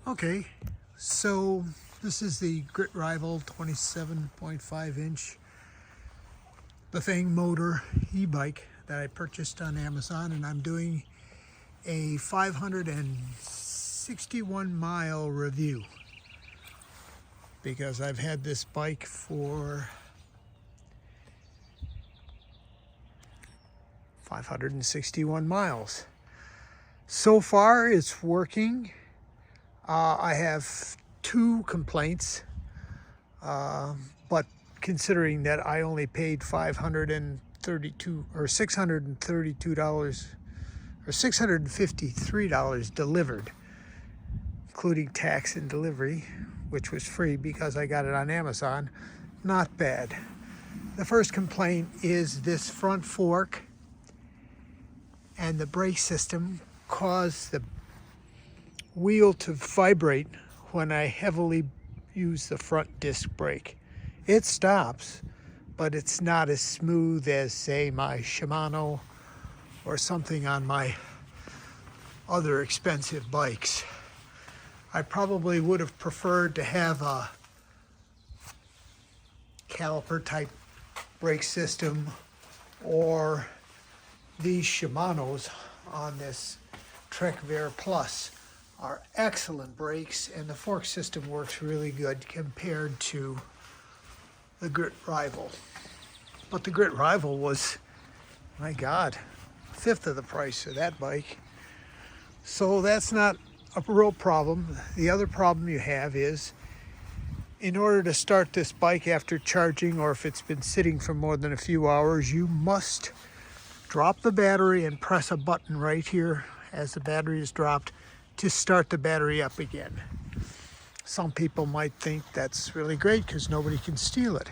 Okay, so this is the Gritrival 27.5 inch the thing motor e-bike that I purchased on Amazon, and I'm doing a 561 mile review because I've had this bike for 561 miles. So far it's working. I have two complaints, but considering that I only paid $532 or $632 or $653 delivered, including tax and delivery, which was free because I got it on Amazon. Not bad. The first complaint is this front fork and the brake system cause the wheel to vibrate when I heavily use the front disc brake. It stops, but it's not as smooth as, say, my Shimano or something on my other expensive bikes. I probably would have preferred to have a caliper type brake system, or these Shimanos on this Gritrival Plus are excellent brakes, and the fork system works really good compared to the Gritrival. But the Gritrival was, my God, a fifth of the price of that bike. So that's not a real problem. The other problem you have is, in order to start this bike after charging, or if it's been sitting for more than a few hours, you must drop the battery and press a button right here as the battery is dropped to start the battery up again. Some people might think that's really great because nobody can steal it,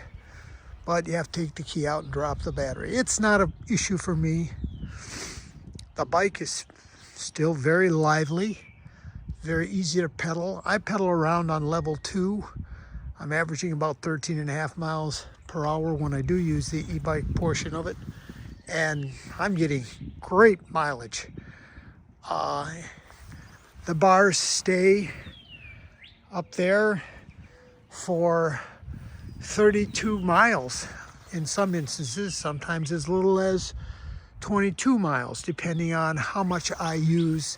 but you have to take the key out and drop the battery. It's not an issue for me. The bike is still very lively, very easy to pedal. I pedal around on level 2. I'm averaging about 13.5 miles per hour when I do use the e-bike portion of it, and I'm getting great mileage. The bars stay up there for 32 miles in some instances, sometimes as little as 22 miles, depending on how much I use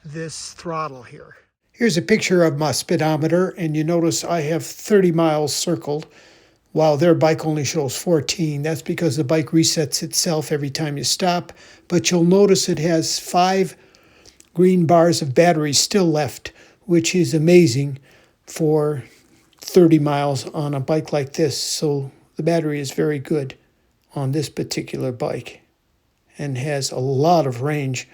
this throttle here. Here's a picture of my speedometer, and you notice I have 30 miles circled, while their bike only shows 14. That's because the bike resets itself every time you stop, but you'll notice it has 5 green bars of battery still left, which is amazing for 30 miles on a bike like this. So the battery is very good on this particular bike and has a lot of range,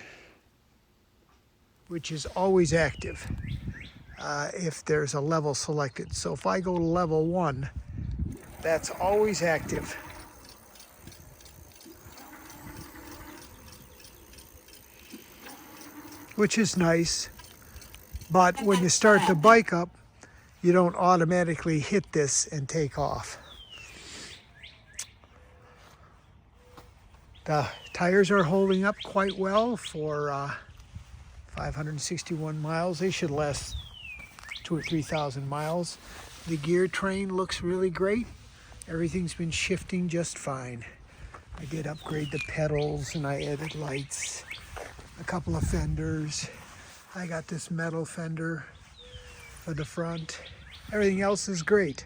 which is always active if there's a level selected. So if I go to level 1, that's always active. Which is nice, but when you start the bike up, you don't automatically hit this and take off. The tires are holding up quite well for 561 miles. They should last 2,000 or 3,000 miles. The gear train looks really great. Everything's been shifting just fine. I did upgrade the pedals and I added lights, a couple of fenders. I got this metal fender for the front. Everything else is great.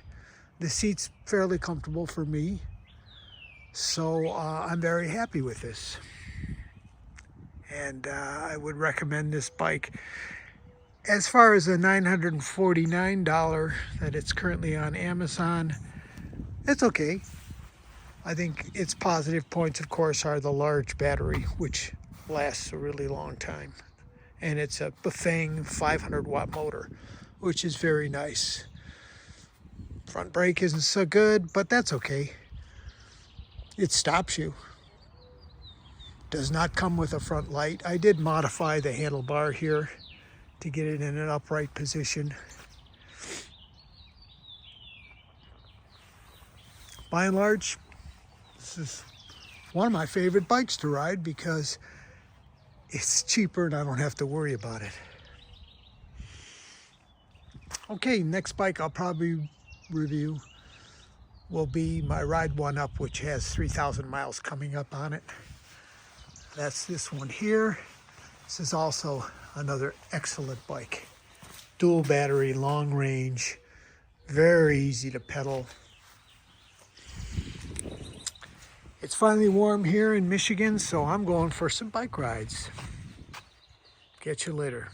The seat's fairly comfortable for me, so I'm very happy with this. And I would recommend this bike. As far as the $949 that it's currently on Amazon, it's okay. I think its positive points, of course, are the large battery, which lasts a really long time. And it's a Bafang 500-watt motor, which is very nice. Front brake isn't so good, but that's okay. It stops you. Does not come with a front light. I did modify the handlebar here to get it in an upright position. By and large, this is one of my favorite bikes to ride because it's cheaper and I don't have to worry about it. Okay, next bike I'll probably review will be my Ride One Up, which has 3,000 miles coming up on it. That's this one here. This is also another excellent bike. Dual battery, long range, very easy to pedal. It's finally warm here in Michigan, so I'm going for some bike rides. Catch you later.